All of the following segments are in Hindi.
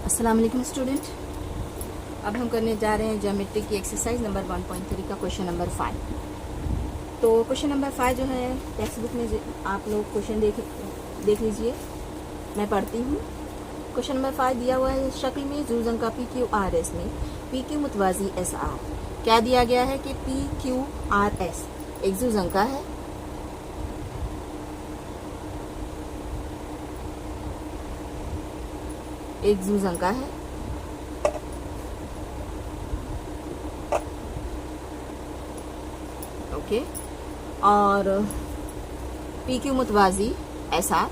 अस्सलाम वालेकुम स्टूडेंट। अब हम करने जा रहे हैं ज्योमेट्री की एक्सरसाइज नंबर 1.3 का क्वेश्चन नंबर 5। तो क्वेश्चन नंबर 5 जो है टेक्स्ट बुक में आप लोग क्वेश्चन देख लीजिए, मैं पढ़ती हूँ। क्वेश्चन नंबर 5 दिया हुआ है शक्ल में जूजन का PQRS में PQ मुतवाजी SR। क्या दिया गया है कि PQRS एक जूजन का है, एक जूजन का है, ओके, और PQ मुतवाजी SR,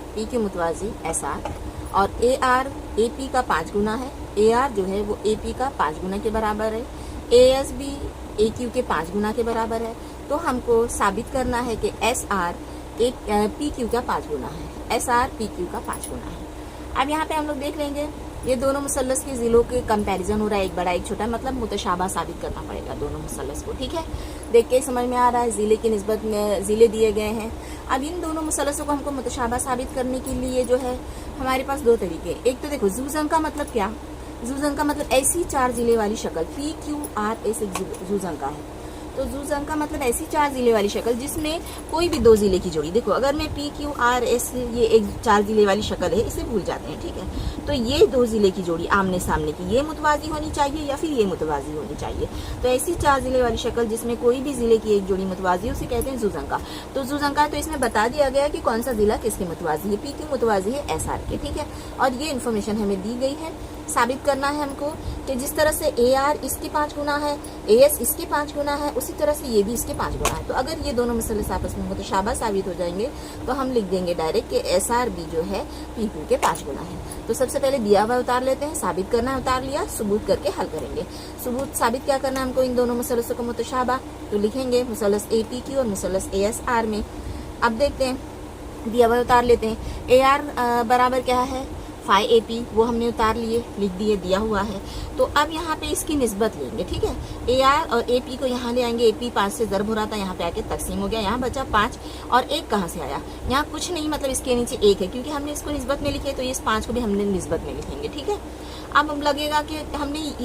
और AR AP का 5 गुना है। AR जो है वो AP का 5 गुना के बराबर है। AS भी AQ के 5 गुना के बराबर है। तो हमको साबित करना है कि SR PQ का 5 गुना है, SR PQ का 5 गुना है। अब यहाँ पे हम लोग देख लेंगे ये दोनों मुसल्लस के जिलों के कंपैरिजन हो रहा है, एक बड़ा एक छोटा, मतलब मुतशाबा साबित करना पड़ेगा दोनों मुसल्लस को। ठीक है, देख के समझ में आ रहा है जिले की निस्बत में जिले दिए गए हैं। अब इन दोनों मुसल्लसों को हमको मुतशाबा साबित करने के लिए जो है हमारे पास दो तरीके। एक तो देखो जूजन का मतलब क्या, जूजन का मतलब ऐसी 4 जिले वाली शक्ल, PQRS एक जूजन का है। तो जूजन का मतलब ऐसी 4 जिले वाली शक्ल जिसमें कोई भी 2 जिले की जोड़ी। देखो अगर मैं PQRS ये एक 4 जिले वाली शक्ल है, इसे भूल जाते हैं, ठीक है। तो ये 2 जिले की जोड़ी आमने सामने की, ये मुतवाजी होनी चाहिए या फिर ये मुतवाजी होनी चाहिए। तो ऐसी 4 जिले वाली शक्ल जिसमें कोई भी जिले की एक जोड़ी मुतवाजी, उसे कहते हैं जूजन का। तो जूजन का तो इसमें बता दिया गया कि कौन सा जिला किसके मुतवाजी है। PQ मुतवाजी है SR के, ठीक है। और ये इन्फॉर्मेशन हमें दी गई है। साबित करना है हमको कि जिस तरह से AR इसके 5 गुना है, AS इसके 5 गुना है, उसी तरह से ये भी इसके 5 गुना है। तो अगर ये दोनों मुसल्लस आपस में मुतशाबा साबित हो जाएंगे तो हम लिख देंगे डायरेक्ट कि SR भी जो है PQ के 5 गुना है। तो सबसे पहले दिया हुआ उतार लेते हैं, साबित करना है, उतार लिया, सबूत करके हल करेंगे। सबूत साबित क्या करना है हमको, इन दोनों मुसल्लसों को मुतशाबा। तो लिखेंगे मुसल्लस APQ और मुसल्लस ASR में। अब देखते हैं, दिया हुआ उतार लेते हैं। AR बराबर क्या है, फाई AP, वो हमने उतार लिए, लिख दिए, दिया हुआ है। तो अब यहाँ पे इसकी निस्बत लेंगे, ठीक है। AR और AP को यहाँ ले आएंगे। AP 5 से ज़र्ब हो रहा था, यहाँ पे आके तकसीम हो गया, यहाँ बचा 5। और 1 कहाँ से आया, यहाँ कुछ नहीं, मतलब इसके नीचे 1 है, क्योंकि हमने इसको निस्बत में लिखे, तो इस 5 को भी हमने निस्बत में लिखेंगे, ठीक है। अब हम लगेगा कि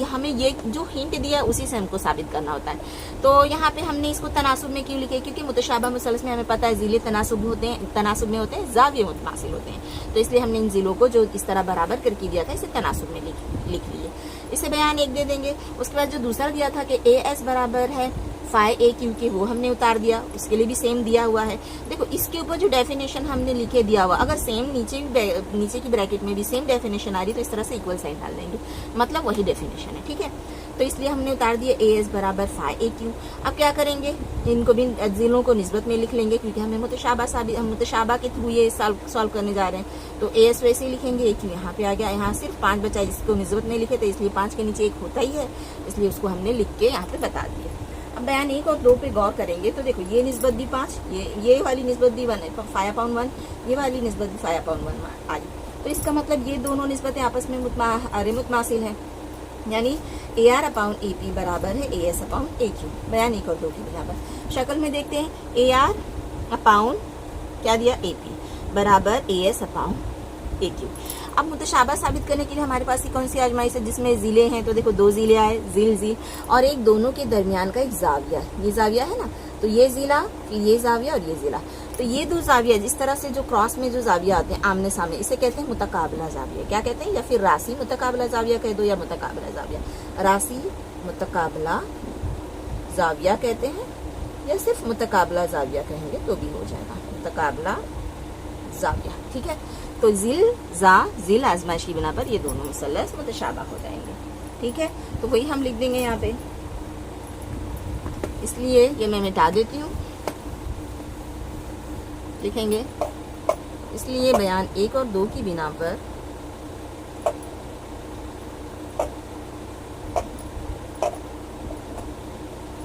हमें ये जो हिंट दिया उसी से हमको साबित करना होता है। तो यहाँ पे हमने इसको तनासुब में क्यों लिखे, क्योंकि मुतशाबा मुसल्लस में हमें पता है जिले तनासुब में होते हैं, जाविये मुतमासिल होते हैं। तो इसलिए हमने इन जिलों को जो इस तरह बराबर करके दिया था इसे तनासुब में लिख लिए। इसे बयान 1 दे देंगे। उसके बाद जो दूसरा दिया था कि AS बराबर है फाई AQ के, वो हमने उतार दिया, उसके लिए भी सेम दिया हुआ है। देखो इसके ऊपर जो डेफिनेशन हमने लिखे दिया हुआ, अगर सेम नीचे की ब्रैकेट में भी सेम डेफिनेशन आ रही तो इस तरह से इक्वल साइन डाल देंगे, मतलब वही डेफिनेशन है, ठीक है। तो इसलिए हमने उतार दिया AS बराबर फाई AQ। अब क्या करेंगे, इनको भी जिलों को निस्बत में लिख लेंगे, क्योंकि हमें मुतशाबा के थ्रू ये सॉल्व करने जा रहे हैं। तो AS वैसे ही लिखेंगे, AQ यहाँ पे आ गया, यहाँ सिर्फ 5 बचा, जिसको निस्बत में लिखे, तो इसलिए 5 के नीचे 1 होता ही है, इसलिए उसको हमने लिख के यहाँ पे बता दिया। अब बयान 1 और 2 पे गौर करेंगे तो देखो ये निस्बत भी 5, ये वाली निस्बत भी 1 है, 5/1, ये वाली निस्बत भी 5/1 आई। तो इसका मतलब ये दोनों निस्बतें आपस में मुतमासिल हैं, यानी AR/AP बराबर है AS/AQ। बयान 1 और 2 की बराबर। शक्ल में देखते हैं, AR/ क्या दिया, AP बराबर AS/AQ। अब मुतशाबा साबित करने के लिए हमारे पास कौन सी आजमाइश है जिसमें जिले हैं, तो देखो 2 जिले आए, जिल और एक दोनों के दरमियान का एक जाविया, ये जाविया है ना, तो ये जिला, फिर ये जाविया और ये जिला। तो ये 2 जाविया जिस तरह से जो क्रॉस में जो जाविया आते हैं आमने सामने, इसे कहते हैं मुतकाबला जाविया। क्या कहते हैं, या फिर राशि मुतकाबला जाविया कह दो, या मुतकाबला जाविया, राशि मुतकाबला जाविया कहते हैं, या सिर्फ मुतकाबला जाविया कहेंगे तो भी हो जाएगा, मुतकाबला जाविया, ठीक है। तो जिल आजमाइश की बिना पर ये दोनों मुसल्लस मुतशाबा हो जाएंगे, ठीक है। तो वही हम लिख देंगे यहाँ पे, इसलिए ये मैं मिटा देती हूँ, लिखेंगे। इसलिए बयान 1 और 2 की बिना पर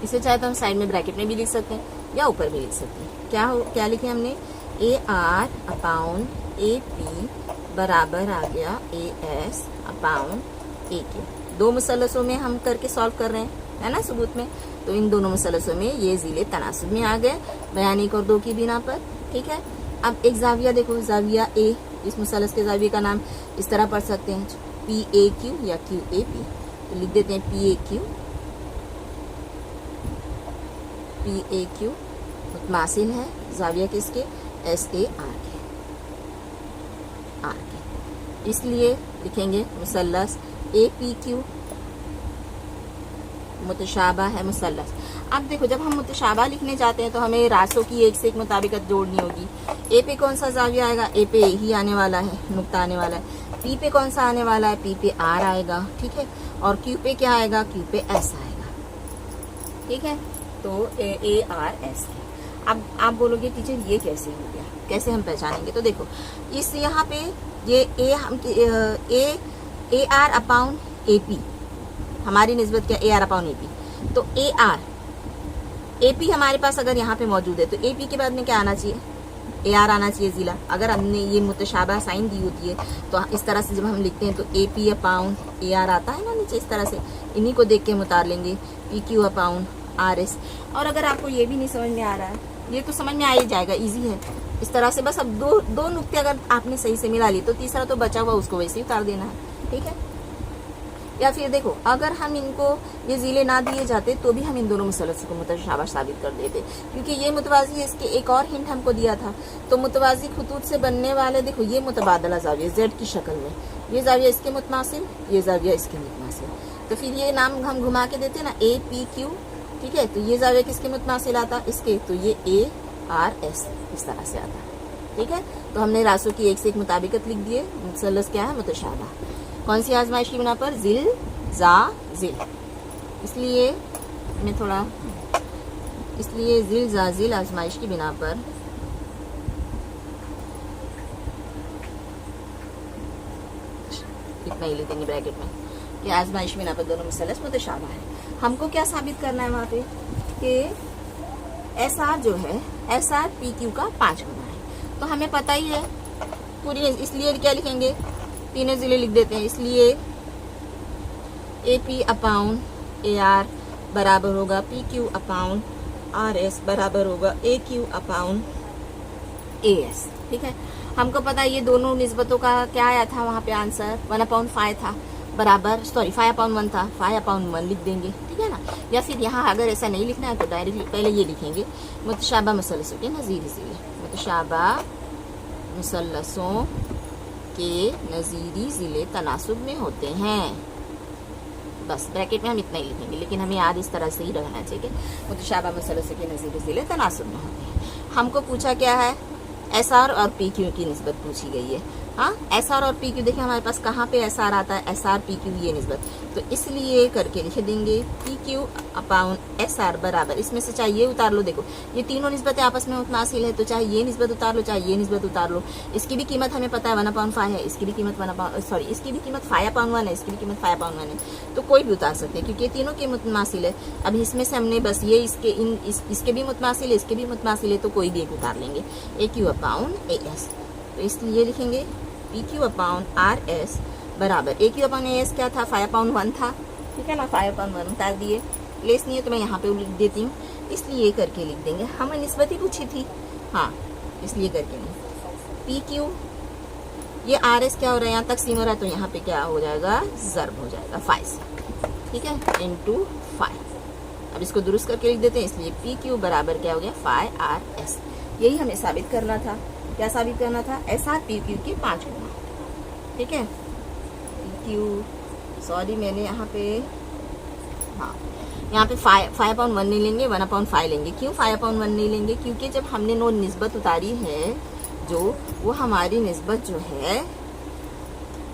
इसे चाहे तो हम साइड में ब्रैकेट में भी लिख सकते हैं या ऊपर भी लिख सकते हैं। क्या लिखे हमने, AR/AP बराबर आ गया AS/AQ। 2 मुसल्लसों में हम करके सॉल्व कर रहे हैं, है ना, सबूत में। तो इन दोनों मुसल्लसों में ये जिले तनासुब में आ गए, बयान 1 और 2 की बिना पर, ठीक है। अब एक जाविया देखो, जाविया A, इस मुसल्लस के जाविये का नाम इस तरह पढ़ सकते हैं, PAQ या QAP, तो लिख देते हैं PAQ मुतमासिल है जाविया किसके, SAR के, इसलिए लिखेंगे मुसल्लस APQ मुतशाबा है मुसल्लस। अब देखो जब हम मुतशाबा लिखने जाते हैं तो हमें रासों की एक से एक मुताबिकत जोड़नी होगी। ए पे कौन सा जाविया आएगा, ए पे ही आने वाला है, नुक्ता आने वाला है। पी पे कौन सा आने वाला है, पी पे आर आएगा, ठीक है। और क्यू पे क्या आएगा, क्यू पे एस आएगा, ठीक है। तो ARS है। अब आप बोलोगे टीचर ये कैसे हो गया, कैसे हम पहचानेंगे, तो देखो इस यहाँ पे ये AR अपाउन AP हमारी निस्बत क्या, AR अपाउन AP, तो AP हमारे पास अगर यहाँ पे मौजूद है तो AP के बाद में क्या आना चाहिए, AR आना चाहिए ज़िला। अगर हमने ये मुतशाबा साइन दी होती है तो इस तरह से जब हम लिखते हैं तो AP अपाउन AR आता है ना नीचे, इस तरह से इन्हीं को देख के हम उतार लेंगे PQ अपाउन RS। और अगर आपको ये भी नहीं समझ में आ रहा है, ये तो समझ में आ ही जाएगा, इजी है इस तरह से। बस अब दो नुक्ते अगर आपने सही से मिला ली तो तीसरा तो बचा हुआ उसको वैसे ही उतार देना है, ठीक है। या फिर देखो अगर हम इनको ये ज़िले ना दिए जाते तो भी हम इन दोनों मुसल्लस को मुतशाबा साबित कर देते, क्योंकि ये मुतवाज़ी है। इसके एक और हिंट हमको दिया था, तो मुतवाज़ी खुतूत से बनने वाले देखो ये मुतबादला जाविया Z की शक्ल में, ये जाविया इसके मुतमासिल, ये जाविया इसके मुतमासिल, तो फिर ये नाम हम घुमा के देते ना APQ, ठीक है। तो ये जाविया किसके मुतमासिल आता, इसके, तो ये ARS इस तरह से आता, ठीक है। तो हमने रासों की एक से एक मुताबिकत लिख दिए। मुसल्लस क्या है, मुतशाबा। कौन सी आजमाइश की बिना पर, ज़िल ज़ा ज़िल, इसलिए मैं थोड़ा, इसलिए ज़िल ज़ा ज़िल आजमाइश की बिना पर इतना ही लिखेंगे ब्रैकेट में कि आजमाइश की बिना पर दोनों मुसल्लस मुतशाबा है। हमको क्या साबित करना है वहाँ पे कि SR जो है SR PQ का 5 गुना है, तो हमें पता ही है पूरी, इसलिए क्या लिखेंगे, तीनों ज़िले लिख देते हैं। इसलिए AP अपाउन AR बराबर होगा PQ अपाउन RS बराबर होगा AQ अपाउन AS, ठीक है। हमको पता है ये दोनों निस्बतों का क्या आया था वहाँ पे आंसर, 1/5 था बराबर, सॉरी 5/1 था, 5/1 लिख देंगे, ठीक है ना। या फिर यहाँ अगर ऐसा नहीं लिखना है तो डायरेक्टली पहले ये लिखेंगे मुतशाबा मुसल्लसों के नज़ीरी ज़िले, मुतशाबा मुसल्लसों के नज़ीरी ज़िले तनासुब में होते हैं। बस ब्रैकेट में हम इतना ही लिखेंगे, लेकिन हमें याद इस तरह से ही रहना चाहिए, मुतशाबा मुसल्लसों के नज़ीरी ज़िले तनासुब में होते हैं। हमको पूछा क्या है, SR और PQ की निस्बत पूछी गई है। हाँ, SR और PQ देखिए हमारे पास कहाँ पे SR आता है, SR PQ ये निस्बत, तो इसलिए करके लिख देंगे PQ अपाउन SR बराबर, इसमें से चाहे ये उतार लो, देखो ये तीनों निस्बतें आपस में मुतमासिल है, तो चाहे ये निस्बत उतार लो चाहे ये निस्बत उतार लो। इसकी भी कीमत हमें पता है 1/5 है, इसकी भी कीमत इसकी भी कीमत 5/1 है, इसकी भी कीमत 5/1 है, तो कोई भी उतार सकते हैं क्योंकि ये तीनों के मुतमासिल है। अब इसमें से हमने बस ये इसके भी मुतमासिल है, इसके भी मुतमासिल है, तो कोई भी एक उतार लेंगे, AQ अपाउन AS, तो इसलिए लिखेंगे PQ अपाउन RS बराबर, AQ अपाउन AS क्या था, 5/1 था, ठीक है ना, 5/1 उतार दिए। प्लेस नहीं है तो मैं यहाँ पे लिख देती हूँ, इसलिए करके लिख देंगे। हमें निस्बत ही पूछी थी, हाँ इसलिए करके नहीं। PQ ये RS क्या हो रहा है, यहाँ तक सीम हो रहा है, तो यहाँ पे क्या हो जाएगा, ज़र्ब हो जाएगा 5 से, ठीक है, into 5। अब इसको दुरुस्त करके लिख देते हैं, इसलिए PQ बराबर क्या हो गया, 5RS। यही हमें साबित करना था। क्या साबित करना था, SR PQ के 5 गुना, ठीक है। PQ, सॉरी मैंने यहाँ पे, हाँ यहाँ पे 5/1 नहीं लेंगे, 1/5 लेंगे। क्यों 5/1 नहीं लेंगे, क्योंकि जब हमने नो निस्बत उतारी है जो, वो हमारी निस्बत जो है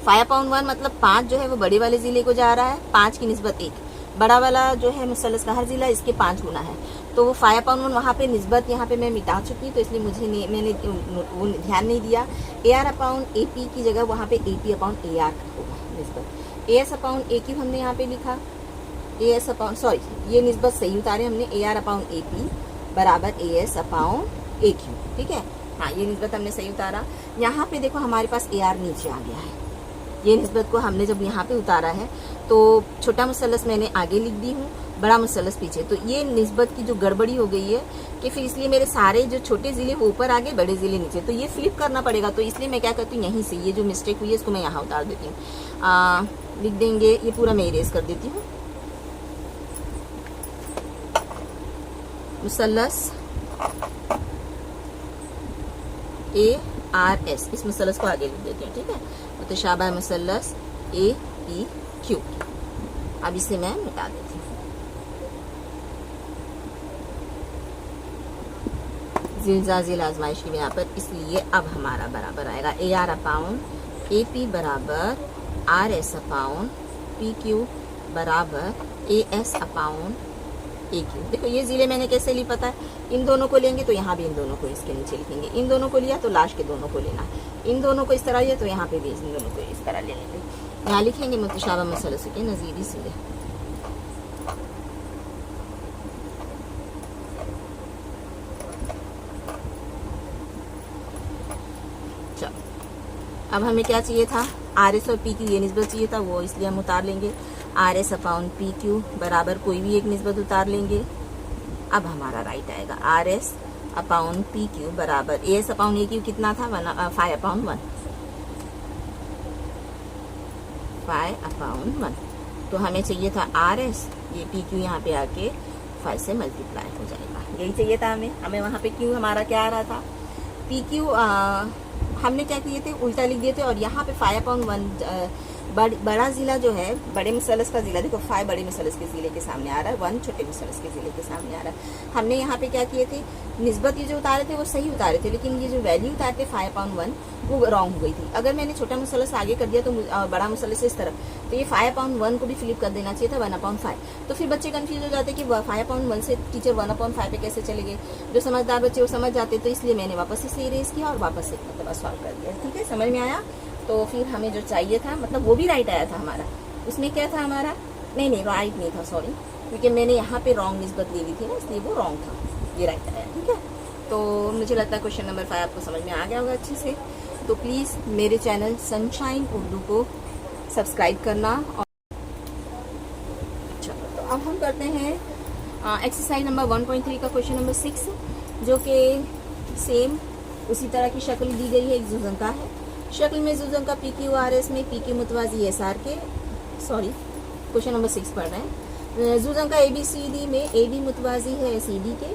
5/1 मतलब 5 जो है वो बड़े वाले ज़िले को जा रहा है, 5 की निस्बत 1, बड़ा वाला जो है मुसल्लस का हर ज़िला इसके 5 गुना है, तो वो 5/1 वहाँ पे निस्बत यहाँ पे मैं मिटा चुकी, तो इसलिए मैंने वो ध्यान नहीं दिया। AR अपाउन AP की जगह वहाँ पे AP अपाउन AR होगा निस्बत। AS अपाउन AQ हमने यहाँ पे लिखा, AS अपाउन, सॉरी ये निस्बत सही उतारे हमने, AR अपाउन AP बराबर AS अपाउन AQ, ठीक है। हाँ ये निस्बत हमने सही उतारा। यहाँ पे देखो हमारे पास AR नीचे आ गया है, ये निस्बत को हमने जब यहाँ पे उतारा है तो छोटा मुसल्लस मैंने आगे लिख दी हूँ, बड़ा मुसल्लस पीछे। तो ये निस्बत की जो गड़बड़ी हो गई है कि फिर इसलिए मेरे सारे जो छोटे ज़िले वो ऊपर आगे, बड़े ज़िले नीचे, तो ये फ्लिप करना पड़ेगा। तो इसलिए मैं क्या करती हूँ, यहीं से ये जो मिस्टेक हुई है इसको मैं यहाँ उतार देती हूँ। लिख देंगे, ये पूरा मैं इरेज कर देती हूँ। मुसल्लस ARS, इस मुसल्लस को आगे लिख देती हूँ, ठीक है। मुतशाबह मुसल्लस APQ। अब इसे मैं मिटा देती हूँ। जिलजाजिल आजमाइश की बिना पर, इसलिए अब हमारा बराबर आएगा AR अपाउन AP बराबर RS अपाउन PQ बराबर AS अपाउन AQ। देखो ये ज़िले मैंने कैसे ली पता है, इन दोनों को लेंगे तो यहाँ भी इन दोनों को इसके नीचे लिखेंगे, इन दोनों को लिया तो लास्ट के दोनों को लेना, इन दोनों को इस तरह लिया तो यहाँ पे भी इन दोनों को इस तरह ले लेंगे। यहाँ लिखेंगे मुतशाबह मुसल्लस के नज़ीरी ज़िले। अब हमें क्या चाहिए था, RS और PQ ये निस्बत चाहिए था, वो इसलिए हम उतार लेंगे। RS अपाउन PQ बराबर कोई भी एक निस्बत उतार लेंगे। अब हमारा राइट आएगा RS अपाउन PQ बराबर AS अपाउन AQ कितना था, 5 अपाउन 1, 5 अपाउन 1। तो हमें चाहिए था RS, ये PQ यहाँ पे आके 5 से मल्टीप्लाई हो जाएगा, यही चाहिए था हमें वहाँ पे Q हमारा क्या आ रहा था, PQ हमने क्या किए थे, उल्टा लिख दिए थे। और यहाँ पे 5 अपाउन 1 बड़ा ज़िला जो है, बड़े मुसल्लस का ज़िला, देखो 5 बड़े मुसल्लस के ज़िले के सामने आ रहा है, 1 छोटे मुसल्लस के ज़िले के सामने आ रहा है। हमने यहाँ पे क्या किए थे, निस्बत ये जो उतारे थे वो सही उतारे थे, लेकिन ये जो वैल्यू उतारे थे 5 अपाउन 1 वो रॉन्ग हो गई थी। अगर मैंने छोटा मुसल्लस आगे कर दिया तो बड़ा मुसल्लस इस तरफ, तो ये 5 अपाउन 1 को भी फ्लिप कर देना चाहिए था 1 अपाउन 5। तो फिर बच्चे कंफ्यूज हो जाते कि 5 अपाउन 1 से टीचर 1 अपाउन 5 पे कैसे चले गए। जो समझदार बच्चे वो समझ जाते, तो इसलिए मैंने वापस इसे इरेज किया और वापस से मतलब सॉल्व कर दिया, ठीक है, समझ में आया। तो फिर हमें जो चाहिए था, मतलब वो भी राइट आया था हमारा, उसमें क्या था हमारा, नहीं राइट नहीं था, सॉरी, क्योंकि मैंने यहाँ पे रॉन्ग निस्बत ले ली थी ना, इसलिए वो रॉन्ग था, ये राइट आया, ठीक है। तो मुझे लगता है क्वेश्चन नंबर 5 आपको समझ में आ गया होगा अच्छे से। तो प्लीज़ मेरे चैनल सनशाइन उर्दू को सब्सक्राइब करना। और चलो, तो अब हम करते हैं एक्सरसाइज नंबर 1.3 का क्वेश्चन नंबर 6, जो कि सेम उसी तरह की शक्ल दी गई है, एक जुज़न का है। शक्ल में जुज़न का PQRS में PQ मुतवाज़ी SR के, सॉरी क्वेश्चन नंबर 6 पढ़ रहे हैं। जुज़न का ABCD में AB मुतवाज़ी है CD के,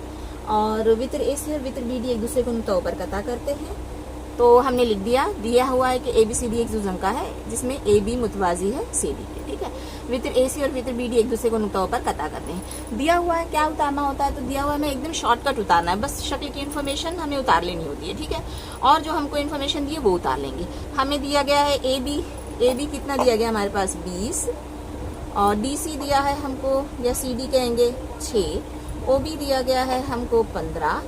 और वित्र AC और वित्र BD एक दूसरे को नुक्ता पर कता करते हैं। तो हमने लिख दिया हुआ है कि ABCD एक जुज़न का है जिसमें AB मुतवाज़ी है CD के, ठीक है। वित्र AC और वित्र BD एक दूसरे को नुक्ताओं पर कता करते हैं। दिया हुआ है क्या उतारना होता है, तो दिया हुआ है हमें एकदम शॉर्टकट उतारना है, बस शक्ल की इन्फॉर्मेशन हमें उतार लेनी होती है, ठीक है। और जो हमको इन्फॉर्मेशन दी है वो उतार लेंगे। हमें दिया गया है AB कितना दिया गया हमारे पास 20, और DC दिया है हमको, या CD कहेंगे 6, OB दिया गया है हमको 15,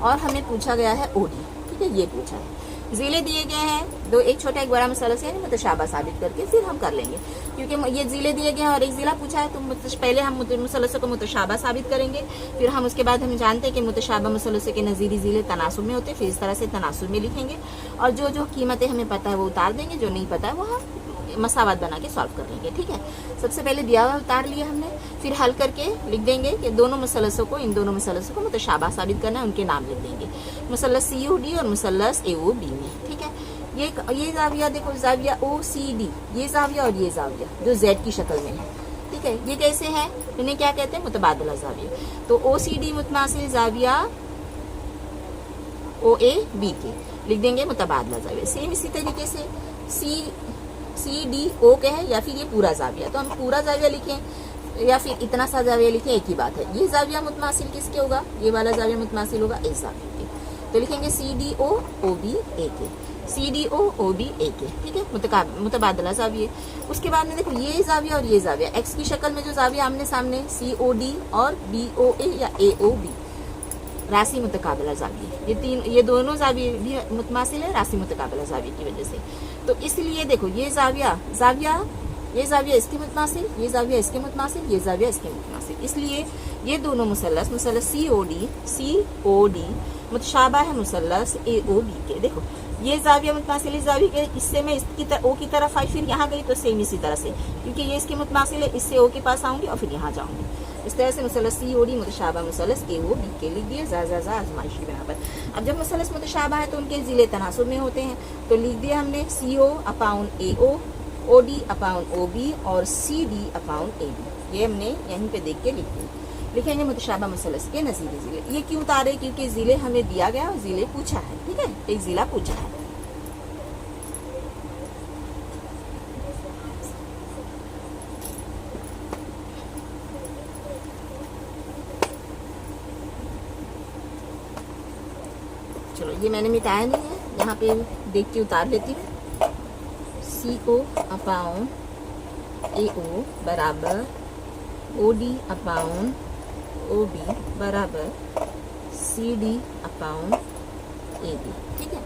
और हमें पूछा गया है OD, ठीक है, ये पूछा है। ज़िले दिए गए हैं दो, एक छोटा एक बड़ा मुसल्लस है, मुतशाबा साबित करके फिर हम कर लेंगे, क्योंकि ये ज़िले दिए गए हैं और एक ज़िला पूछा है, तो पहले हम मुसल्लसों को मुतशाबा साबित करेंगे, फिर हम उसके बाद हम जानते हैं कि मुतशाबा मुसल्लसों के नज़ीरी ज़िले तनासुब में होते हैं, फिर इस तरह से तनासुब में लिखेंगे, और जो कीमतें हमें पता है वो उतार देंगे, जो नहीं पता है वो हम मसावत बना के सॉल्व कर लेंगे, ठीक है। सबसे पहले दिया हुआ उतार लिया हमने, फिर हल करके लिख देंगे कि दोनों मुसल्लसों को, इन दोनों मुसल्लसों को मुतशाबा साबित करना है, उनके नाम लिख देंगे, मुसल्लस COD और मुसल्लस AOB में, ठीक है। ये जाविया देखो, जाविया OCD, ये जाविया और ये जाविया जो Z की शक्ल में है, ठीक है। ये कैसे है, इन्हें क्या कहते हैं, मुतबादला जाविया। तो OCD मुतमासिल जाविया OAB के लिख देंगे मुतबादला जाविया। सेम इसी तरीके से CDO के है, या फिर ये पूरा जाविया, तो हम पूरा जाविया लिखें या फिर इतना सा जाविया लिखें, एक ही बात है। ये जाविया मुतमासिल किसके होगा, ये वाला जाविया मुतमासिल होगा इस जाविया के, तो लिखेंगे CDO OB AK, CDO OB AK, ठीक है, मुतबादला जाविया। उसके बाद में देखो ये जाविया और ये जाविया, एक्स की शक्ल में जो जाविया आमने सामने COD और BOA या AOB, राशि मुतकाबला जाविया, ये दोनों जाविये भी मुतमासिल है राशि मुतकाबला जाविये की वजह से। तो इसलिए देखो ये ये जाविया इसके मुतमासिल, ये जाविया इसके मुतमासिल, ये जाविया इसके मुतमासिल, इसलिए ये दोनों मुसल्लस COD मुतशाबा है मुसल्लस AOB के। देखो ये जाविया मुतमासिल इस जाविया के, इससे मैं इसकी O की तरफ आई, फिर यहाँ गई तो सेम इसी तरह से, क्योंकि ये इसके मुतमासिल है, इससे O के पास आऊंगी और फिर यहाँ जाऊंगी। इस तरह से मुसलस COD मुतशाबा मुसलस AOB के लिख दिए जा आजमाइशी बना पर। अब जब मुसलस मुतशाबा है तो उनके ज़िले तनासुब में होते हैं, तो लिख दिया हमने CO upon AO, OD upon OB और CD अपॉन AB। ये हमने यहीं पे देख के लिख दिया। लिखेंगे मुतशाबा मुसलस के नज़ीरी ज़िले। ये क्यों उतारे? क्योंकि ज़िले हमें दिया गया और ज़िले पूछा है, ठीक है, एक ज़िला पूछा है। चलो ये मैंने मिटाया नहीं है, यहाँ पे देख के उतार लेती हूँ। CO अपॉन AO बराबर OD अपॉन OB बराबर CD अपॉन AB, ठीक है,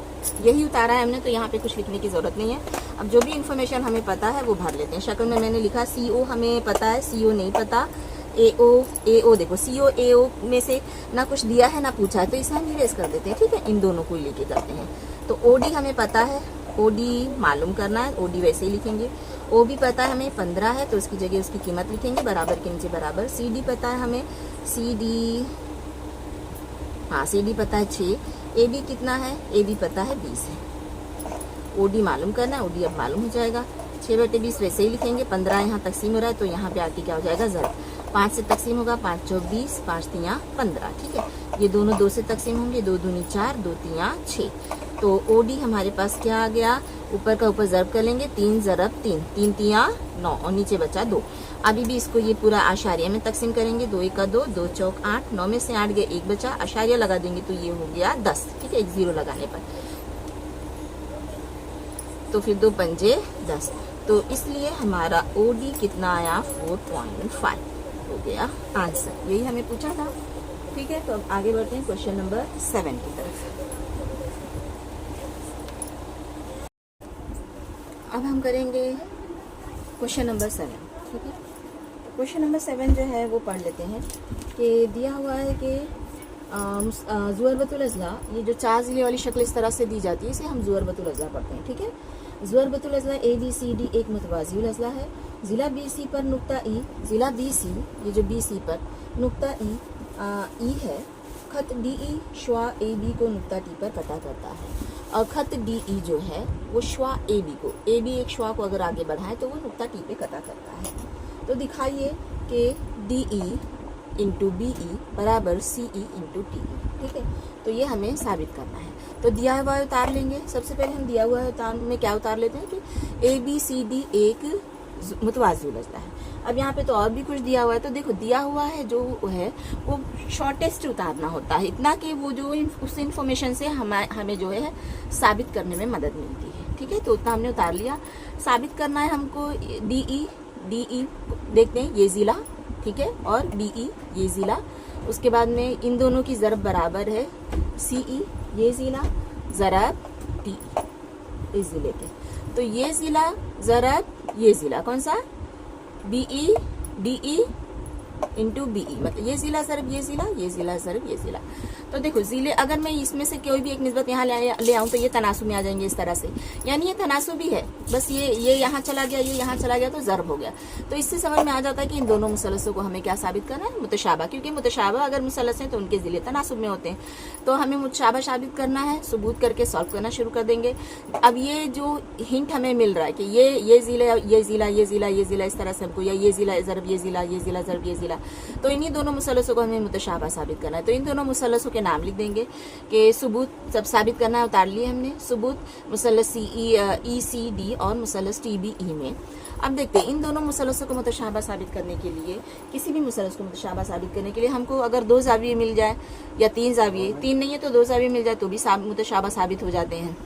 यही उतारा है हमने, तो यहाँ पे कुछ लिखने की जरूरत नहीं है। अब जो भी इंफॉर्मेशन हमें पता है वो भर लेते हैं। शक्ल में मैंने लिखा CO हमें पता है, CO नहीं पता, AO देखो CO AO में से ना कुछ दिया है ना पूछा है, तो इसे हम इरेज कर देते हैं, ठीक है, इन दोनों को ही लेके करते हैं। तो OD हमें पता है, OD मालूम करना है, OD वैसे ही लिखेंगे। OB पता है हमें 15 है, तो उसकी जगह उसकी कीमत लिखेंगे, बराबर के नीचे बराबर। CD पता है हमें, CD पता है 6। AB कितना है? AB पता है 20 है। OD मालूम करना है, OD अब मालूम हो जाएगा, 6/20 वैसे ही लिखेंगे। 15 यहाँ तकसीम हो रहा है, तो यहाँ पे आके क्या हो जाएगा? ज़रूर 5 से तकसीम होगा, 5 चौक 20, 5 तियाँ 15, ठीक है। ये दोनों 2 से तकसीम होंगे, 2 दूनी 4, 2 तियाँ 6। तो OD हमारे पास क्या आ गया? ऊपर का ऊपर ज़रब कर लेंगे, 3 ज़रब 3, 3 तियाँ 9 और नीचे बचा 2। अभी भी इसको ये पूरा आशारिया में तकसीम करेंगे, 2 1 2, 2 चौक 8, 9 में से 8 गए, 1 बचा, आशारिया लगा देंगे तो ये हो गया 10, ठीक है, एक 0 लगाने पर। तो फिर 2 पंजे 10, तो इसलिए हमारा OD कितना आया? 4.5 हो गया आंसर। यही हमें पूछा था, ठीक है। तो अब आगे बढ़ते हैं क्वेश्चन नंबर 7 की तरफ। अब हम करेंगे क्वेश्चन नंबर 7, ठीक है। क्वेश्चन नंबर 7 जो है वो पढ़ लेते हैं कि दिया हुआ है कि ज़ुअरबतुल अज़ला, ये जो 4 ज़िले वाली शक्ल इस तरह से दी जाती है, इसे हम ज़ुअरबतुल अज़ला पढ़ते हैं, ठीक है। ज़ुअरबतुल अज़ला ABCD एक मुतवाज़िउल अज़ला है। ज़िला BC पर नुक्ता E, ज़िला BC, ये जो BC पर नुक्ता E है, खत DE श्वा AB को नुक्ता T पर कटा करता है, और खत DE जो है वो श्वा AB को, AB एक श्वा को अगर आगे बढ़ाए तो वो नुक्ता T पे कटा करता है। तो दिखाइए कि DE इंटू BE बराबर CE इंटू TE, ठीक है। तो ये हमें साबित करना है। तो दिया हुआ उतार लेंगे। सबसे पहले हम दिया हुआ उतार में क्या उतार लेते हैं कि ABCD एक मुतवाज़िउल अज़ला है। अब यहाँ पे तो और भी कुछ दिया हुआ है, तो देखो दिया हुआ है जो है वो शॉर्टेस्ट उतारना होता है, इतना कि वो जो उस इंफॉर्मेशन से हमें जो है साबित करने में मदद मिलती है, ठीक है। तो उतना हमने उतार लिया। साबित करना है हमको DE देखते हैं, ये ज़िला, ठीक है, और BE ये ज़िला। उसके बाद में इन दोनों की ज़रब बराबर है CE ये ज़िला ज़रब TE इस ज़िले के। तो ये ज़िला ज़रब ये ज़िला कौन सा? BE DE इंटू BE, मतलब ये ज़िला ज़रब ये ज़िला, ये ज़िला ज़रब ये ज़िला। तो देखो ज़िले अगर मैं इसमें से कोई भी एक निस्बत यहाँ ले आऊँ तो ये तनासुब में आ जाएंगे इस तरह से, यानी ये तनासुब ही है, बस ये यहाँ चला गया, ये यहाँ चला गया तो ज़रब हो गया। तो इससे समझ में आ जाता है कि इन दोनों मुसलसों को हमें क्या साबित करना है? मुतशाबा, क्योंकि मुतशाबा अगर मुसलस हैं तो उनके ज़िले तनासुब में होते हैं। तो हमें मुतशाबा साबित करना है, सबूत करके सॉल्व करना शुरू कर देंगे। अब ये जो हिंट हमें मिल रहा है कि ये ज़िला ये ज़िला ये ज़िला ये ज़िला इस तरह से हमको, या ये ज़िला ज़रब ये ज़िला ये ज़िला ज़रब ये ज़िला, तो इन्हीं दोनों मुसलसों को हमें मुतशाबा साबित करना है। तो इन दोनों मुसलसों के नाम लिख देंगे कि सबूत सब साबित करना है, उतार लिए हमने सबूत मुसलस ECD और मुसलस TBE में। अब देखते हैं इन दोनों मुसलसों को मुतशाबा साबित करने के लिए, किसी भी मुसलस को मुतशाबा साबित करने के लिए हमको अगर 2 ज़ाविये मिल जाए या 3 ज़ाविये, 3 नहीं है तो 2 ज़ाविये मिल जाए तो भी मुतशाबा साबित हो जाते हैं।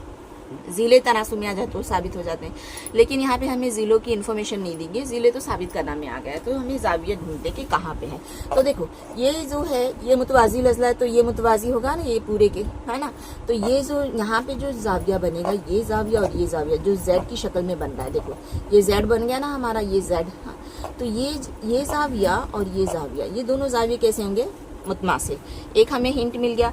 ज़िले तनासुब में आ जाए तो साबित हो जाते हैं। लेकिन यहाँ पे हमें ज़िलों की इन्फॉर्मेशन नहीं देंगे, ज़िले तो साबित करना में आ गया है, तो हमें ज़ाविया ढूंढते कि कहाँ पे है। तो देखो ये जो है ये मुतवाज़िउल अज़ला है, तो ये मुतवाज़ी होगा ना ये पूरे के, है ना। तो ये जो यहाँ पे जो ज़ाविया बनेगा, ये ज़ाविया और ये ज़ाविया जो Z की शक्ल में बन रहा है, देखो ये Z बन गया ना हमारा, ये Z, हाँ। तो ये ज़ाविया और ये ज़ाविया, ये दोनों ज़ाविये कैसे होंगे? मुतमासिल। एक हमें हिंट मिल गया।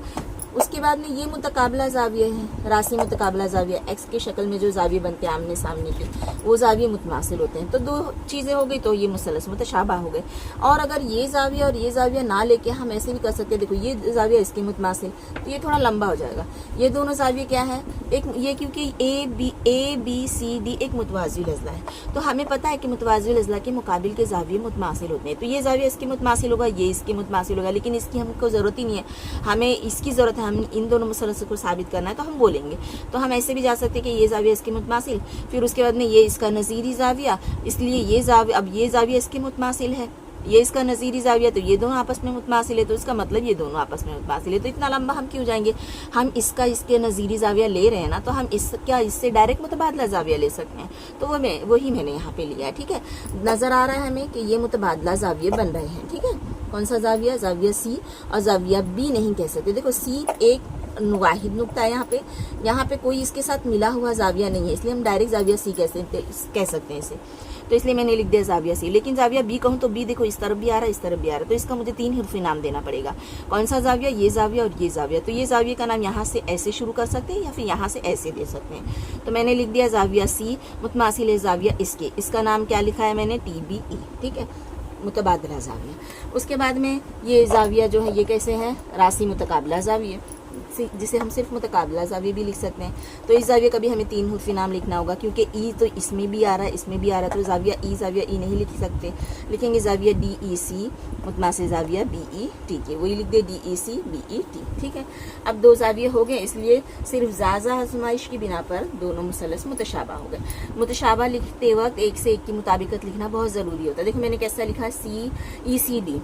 उसके बाद में ये मुतकाबला जाविया है, रासी मुतकाबला जाविया, एक्स की शक्ल में जो जाविये बनते हैं आमने सामने के, वो जाविये मुतमासिल होते हैं। तो दो चीज़ें हो गई, तो ये मुसलस मुतशाबा हो गए। और अगर ये जाविया और ये जाविया ना लेके हम ऐसे भी कर सकते हैं, देखो ये जाविया इसके मुतमासिल, तो ये थोड़ा लंबा हो जाएगा। ये दोनों जाविये क्या है, एक ये क्योंकि ए बी सी डी एक मुतवाज़िल अज़ला है, तो हमें पता है कि मुतवाज़िल अज़ला के मुकाबिल के जाविये मुतमासिल होते हैं। तो ये जाविया इसके मुतमासिल होगा, ये इसके मुतमासिल होगा, लेकिन इसकी हमको ज़रूरत ही नहीं है, हमें इसकी ज़रूरत है, हम इन दोनों मुसलसल को साबित करना है तो हम बोलेंगे। तो हम ऐसे भी जा सकते हैं कि ये जाविया इसके मुतमासिल, फिर उसके बाद में ये इसका नज़ीरी जाविया, इसलिए ये जाविया, अब ये जाविया इसके मुतमासिल है, ये इसका नज़ीरी जाविया, तो ये दोनों आपस में मुतमासिल है, तो इसका मतलब ये दोनों आपस में मुतमासिल है। तो इतना लंबा हम क्यों जाएंगे, हम इसका इसके नज़ीरी जाविया ले रहे हैं ना, तो हम इससे डायरेक्ट मुतबादला जाविया ले सकते हैं। तो वही मैंने यहाँ पे लिया है। ठीक है, नज़र आ रहा है हमें कि ये मुतबादला जाविये बन रहे हैं। ठीक है, कौन सा जाविया, जाविया सी और जाविया बी नहीं कह सकते। देखो सी एक वाहिद नुक्ता है, यहाँ पे कोई इसके साथ मिला हुआ जाविया नहीं है, इसलिए हम डायरेक्ट जाविया सी कह सकते हैं इसे। तो इसलिए मैंने लिख दिया जाविया सी। लेकिन जाविया बी कहूँ तो बी देखो इस तरफ भी आ रहा है, इस तरफ भी आ रहा है, तो इसका मुझे 3 हर्फी नाम देना पड़ेगा। कौन सा जाविया, ये जाविया और ये जाविया। तो ये जाविया का नाम यहाँ से ऐसे शुरू कर सकते हैं या फिर यहाँ से ऐसे दे सकते हैं। तो मैंने लिख दिया जाविया सी मुतमासिल है जाविया इसके, इसका नाम क्या लिखा है मैंने, TBE। ठीक है, मुतबादला जाविया। उसके बाद में ये जाविया जो है ये कैसे है, रासी मुतकाबला जाविया, जिसे हम सिर्फ मुतकाबला जाविया भी लिख सकते हैं। तो इस जाविया का भी हमें 3 हर्फी नाम लिखना होगा, क्योंकि ई तो इसमें भी आ रहा है, इसमें भी आ रहा है, तो जाविया ई नहीं लिख सकते, लिखेंगे जाविया DEC मुतमासिल जाविया BE। ठीक है, वही लिख दे DEC BET। ठीक है, अब 2 जाविया हो गए, इसलिए सिर्फ जाजा आजमाइश की बिना पर दोनों मुसलस मुतशाबा हो गए। मुतशाबा लिखते वक्त एक से एक की मुताबिकत लिखना बहुत ज़रूरी होता है। देखो मैंने कैसा लिखा, CECD,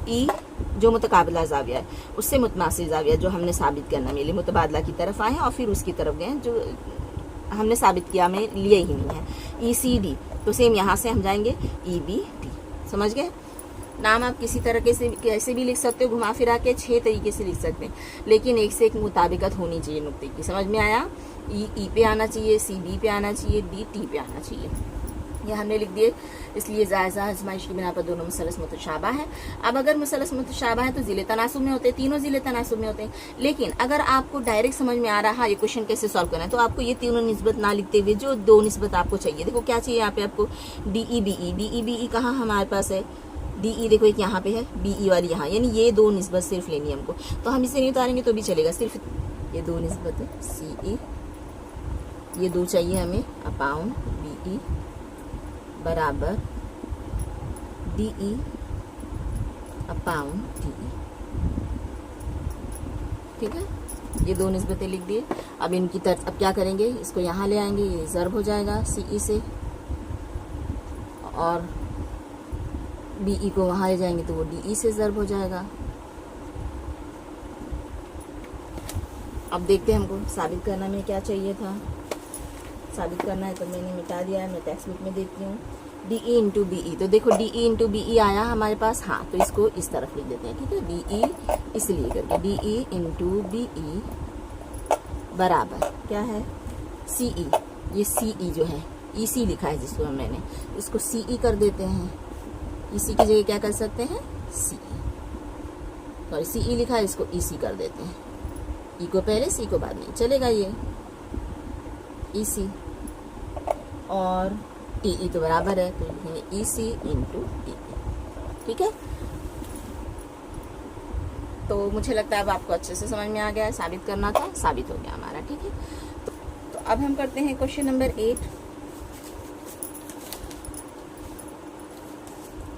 ई जो मुतकाबला जाविया है उससे मुतमासिल जाविया जो हमने साबित करना मिले, मुतबादला की तरफ आए और फिर उसकी तरफ गए, जो हमने साबित किया में लिए ही नहीं है। ECD, तो सेम यहाँ से हम जाएंगे EBT। समझ गए, नाम आप किसी तरह से कैसे भी लिख सकते हो, घुमा फिरा के 6 तरीके से लिख सकते हैं, लेकिन एक से एक मुताबिकत होनी चाहिए नुक्ते की। समझ में आया, E पे आना चाहिए, C B पे आना चाहिए, D T पे आना चाहिए। ये हमने लिख दिए, इसलिए जायज़ा आजमाइश की बिना पर दोनों मुसलस मुतशाबा है। अब अगर मुसलस मुतशाबा है तो ज़िले तनासुब में होते हैं, तीनों ज़िले तनासुब में होते हैं। लेकिन अगर आपको डायरेक्ट समझ में आ रहा है ये क्वेश्चन कैसे सॉल्व करना है, तो आपको ये तीनों निस्बत ना लिखते हुए जो 2 निस्बत आपको चाहिए, देखो क्या चाहिए यहाँ पे आपको, DE कहाँ हमारे पास है, DE देखो एक यहाँ पे है, BE वाली यहाँ, यानी ये 2 निस्बत सिर्फ लेनी है हमको। तो हम इसे नहीं उतारेंगे तो भी चलेगा, सिर्फ ये 2 निस्बत है, CE ये 2 चाहिए हमें, अपाउंड BE बराबर DE अपाउंड DE। ठीक है, ये 2 निस्बतें लिख दिए। अब इनकी तरफ अब क्या करेंगे, इसको यहाँ ले आएंगे, ये ज़र्ब हो जाएगा CE से, और BE को वहाँ ले जाएंगे तो वो DE से ज़र्ब हो जाएगा। अब देखते हैं हमको साबित करना में क्या चाहिए था। साबित करना है तो मैंने मिटा दिया है, मैं टेक्स्ट बुक में देती हूँ। DE इंटू BE, तो देखो DE इंटू BE आया हमारे पास, हाँ तो इसको इस तरफ लिख देते हैं। ठीक है, DE इसलिए करके DE इंटू BE बराबर क्या है, CE, ये CE जो है EC लिखा है जिसको मैंने, इसको CE कर देते हैं। EC की जगह क्या कर सकते हैं, CE, सॉरी CE लिखा है, इसको EC कर देते हैं, E को पहले C को बाद में, चलेगा ये EC, और TE तो बराबर है, तो लिखेंगे EC इंटू TE। ठीक है, तो मुझे लगता है अब आपको अच्छे से समझ में आ गया है, साबित करना था, साबित हो गया हमारा। ठीक है, तो अब हम करते हैं क्वेश्चन नंबर 8।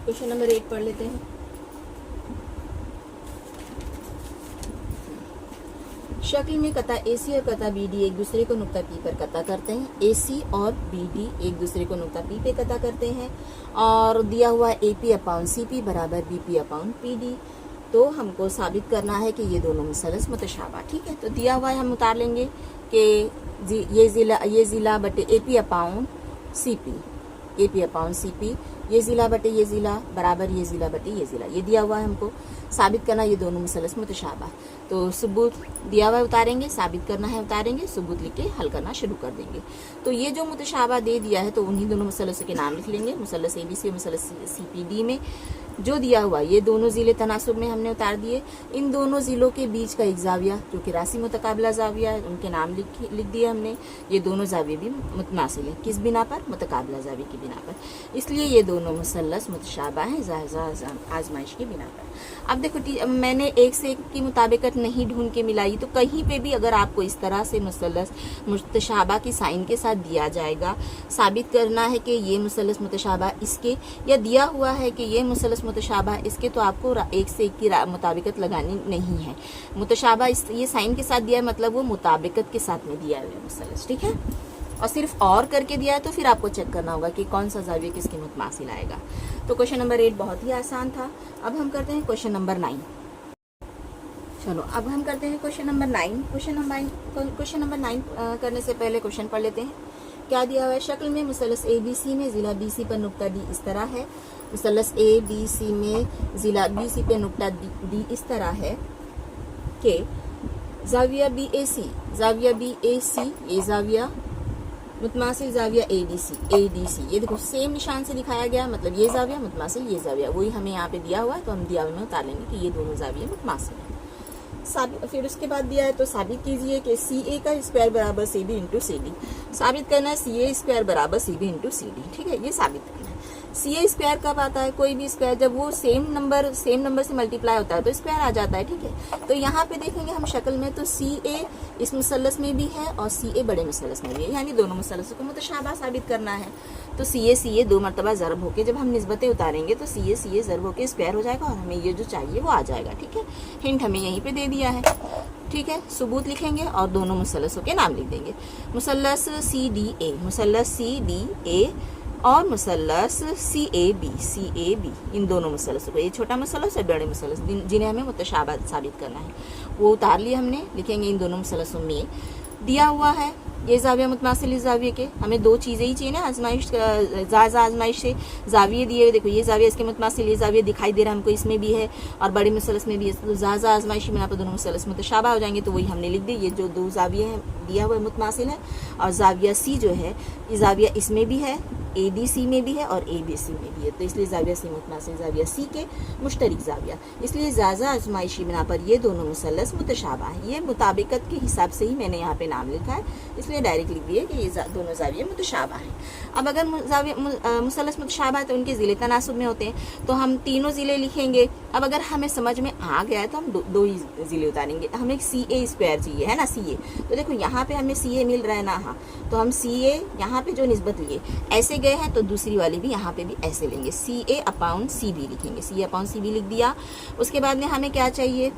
क्वेश्चन नंबर 8 पढ़ लेते हैं। शक्ल में कता AC और कता BD एक दूसरे को नुक्ता P पर कता करते हैं। AC और BD एक दूसरे को नुक्ता P पे कता करते हैं, और दिया हुआ AP अपाउंड CP बराबर BP अपाउंड PD। तो हमको साबित करना है कि ये दोनों मुसलस मुतशाबा। ठीक है, तो दिया हुआ है, हम उतार लेंगे कि ये ज़िला बटे AP अपाउंड CP, AP अपाउंड CP ये ज़िला बटे ये ज़िला बराबर ये ज़िला बटे ये ज़िला, ये दिया हुआ है हमको। साबित करना ये दोनों मुसल्लस मुतशाबा। तो सबूत दिया हुआ है उतारेंगे, साबित करना है उतारेंगे, सबूत लिख के हल करना शुरू कर देंगे। तो ये जो मुतशाबा दे दिया है तो उन्हीं दोनों मुसल्लसों के नाम लिख लेंगे। मुसल्लस ABC और मुसल्लस CPD में जो दिया हुआ ये दोनों ज़िले तनासुब में हमने उतार दिए। इन दोनों ज़िलों के बीच का एक जाविया जो कि रासी मुतकाबला जाविया है, उनके नाम लिख दिए हमने। ये दोनों जाविये भी मुतमासिल हैं, किस बिना पर? मुतकाबला जाविये की बिना पर। इसलिए ये दोनों मुसल्लस मुतशाबा हैं जायज़ा आजमाइश की बिना पर। अब देखो मैंने एक से एक की मुताबिकत नहीं ढूंढ के मिलाई, तो कहीं पे भी अगर आपको इस तरह से मुसल्लस मुतशाबा की साइन के साथ दिया जाएगा, साबित करना है कि ये मुसल्लस मुतशाबा इसके, या दिया हुआ है कि ये मुसल्लस मुतशाबा इसके, तो आपको एक से एक की मुताबिकत लगानी नहीं है। मुतशाबा ये साइन के साथ दिया है, मतलब वो मुताबिकत के साथ में दिया है मुसल्लस, ठीक है। और सिर्फ और करके दिया है तो फिर आपको चेक करना होगा कि कौन सा जाविया किसकी मुतमासिल आएगा। तो क्वेश्चन नंबर 8 बहुत ही आसान था। अब हम करते हैं क्वेश्चन नंबर 9। चलो अब हम करते हैं क्वेश्चन नंबर 9। क्वेश्चन नंबर 9 करने से पहले क्वेश्चन पढ़ लेते हैं। क्या दिया हुआ है? शक्ल में मुसल्लस ABC में ज़िला BC पर नुक्ता D इस तरह है। मुसल्लस ABC में ज़िला BC पे नुक्ता D इस तरह है कि जाविया BAC ये जाविया मुतमासिल जाविया ADC ये देखो सेम निशान से दिखाया गया, मतलब ये जाविया मुतमासिल ये जाविया, वही हमें यहाँ पे दिया हुआ है, तो हम दिया हुआ में उतार लेंगे कि ये दोनों जाविये मुतमासिल हैं। फिर उसके बाद दिया है तो साबित कीजिए कि CA का स्क्वायर बराबर CB इंटू CD। साबित करना है CA स्क्वायर बराबर CB इंटू CD, ठीक है। ये साबित करना है। CA स्क्वायर कब आता है? कोई भी स्क्वायर जब वो सेम नंबर से मल्टीप्लाई होता है तो स्क्वायर आ जाता है, ठीक है। तो यहाँ पे देखेंगे हम शक्ल में, तो CA इस मुसल्लस में भी है और CA बड़े मुसल्लस में भी है, यानी दोनों मुसल्लसों को मुतशाबा साबित करना है। तो CA 2 मरतबा ज़रब होके जब हम निस्बतें उतारेंगे तो CA ज़रब होके स्क्वायर हो जाएगा और हमें ये जो चाहिए वो आ जाएगा, ठीक है। हिंट हमें यहीं पे दे दिया है, ठीक है। सबूत लिखेंगे और दोनों मुसल्लसों के नाम लिख देंगे। मुसल्लस CDA और मुसल्लस CAB इन दोनों मुसल्लसों को, ये छोटा मुसल्लस और बड़े मुसल्लस जिन्हें हमें मुतशाबा साबित करना है, वो उतार लिए हमने। लिखेंगे इन दोनों मुसल्लसों में दिया हुआ है ये जाविया मुतमासिल जाविये के, हमें दो चीज़ें ही चाहिए ना आजमाइश आजमाइश से। जाविये दिए, देखो ये जाविया इसके मुतमासिल, ये जाविया दिखाई दे रहा है हमको, इसमें भी है और बड़े मुसल्लस में भी है, तो आजमाइशी में पर दोनों मुसल्लस मुतशाबा हो जाएंगे, तो वही हमने लिख दी। ये जो दो जाविये हैं दिया हुआ मुतमासिल है, और जाविया C जो है ये जाविया इसमें भी है, ADC में भी है और ABC में भी है, तो इसलिए जाविया C मुतमासिल जाविया C के मुश्तरिक जाविया, इसलिए जाजा आजमाइशी बिना पर ये दोनों मुसल्लस मुतशाबा है। ये मुताबिकत के हिसाब से ही मैंने यहाँ पे नाम लिखा है, इसलिए डायरेक्ट लिख दिए कि ये दोनों जाविये मुतशाबा हैं। अब अगर मुसल्लस मुतशाबा है तो उनके ज़िले तनासुब में होते हैं, तो हम तीनों ज़िले लिखेंगे। अब अगर हमें समझ में आ गया है तो हम दो ही ज़िले उतारेंगे। हमें CA स्क्वायर चाहिए है ना, CA, तो देखो यहाँ पे हमें CA मिल रहा है ना, हाँ, तो हम CA यहाँ पे जो निस्बत लिए ऐसे गए हैं तो दूसरी वाली भी यहाँ पे भी ऐसे लेंगे, CA अपॉन CB लिखेंगे, CA अपॉन CB लिख दिया। उसके बाद में हमें क्या चाहिए?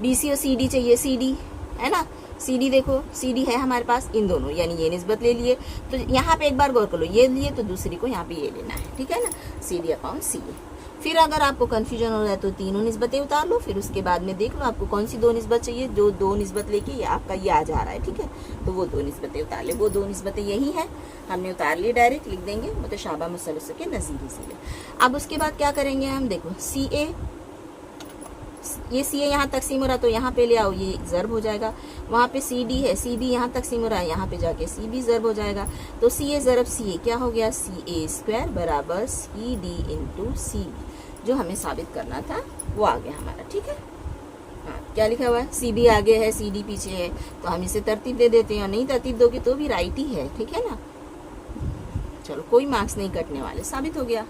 BC और CD चाहिए, CD है ना, CD देखो CD है हमारे पास, इन दोनों यानी ये निस्बत ले लिए। तो यहाँ पे एक बार गौर कर लो, ये लिए तो दूसरी को यहाँ पे ये लेना है, ठीक है ना, CD अपॉन CA। फिर अगर आपको कन्फ्यूजन हो रहा है तो तीनों निस्बतें उतार लो, फिर उसके बाद में देख लो आपको कौन सी दो निस्बत चाहिए। जो दो निस्बत लेके ये आपका ये आ जा रहा है, ठीक है, तो वो दो निस्बतें उतार ले। वो दो निस्बतें यही हैं, हमने उतार ली, डायरेक्ट लिख देंगे मुतशाबा मुसल्लसों के नज़ीरी ज़िले। अब उसके बाद क्या करेंगे हम, देखो CA, ये CA यहाँ तकसीम हो रहा है तो यहाँ पे ले आओ, ये ज़रब हो जाएगा। वहाँ पे CD है, CB यहाँ तकसीम हो रहा है, यहाँ पे जाके CB ज़रब हो जाएगा। तो CA ज़रब CA क्या हो गया? CA स्क्वायर बराबर CD इंटू CB, जो हमें साबित करना था वो आ गया हमारा, ठीक है। हाँ, क्या लिखा हुआ है? CB आगे है, CD पीछे है, तो हम इसे तरतीब दे देते हैं, और नहीं तरतीब दोगे तो भी राइट ही है, ठीक है ना। चलो कोई मार्क्स नहीं कटने वाले, साबित हो गया।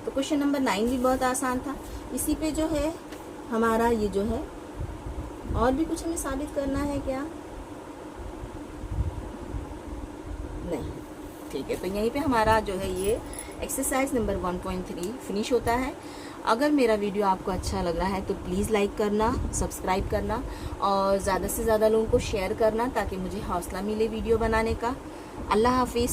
तो क्वेश्चन नंबर 9 भी बहुत आसान था। इसी पे जो है हमारा ये जो है, और भी कुछ हमें साबित करना है क्या? नहीं, ठीक है। तो यहीं पे हमारा जो है ये एक्सरसाइज नंबर 1.3 फिनिश होता है। अगर मेरा वीडियो आपको अच्छा लग रहा है तो प्लीज़ लाइक करना, सब्सक्राइब करना और ज़्यादा से ज़्यादा लोगों को शेयर करना, ताकि मुझे हौसला मिले वीडियो बनाने का। अल्लाह हाफिज़।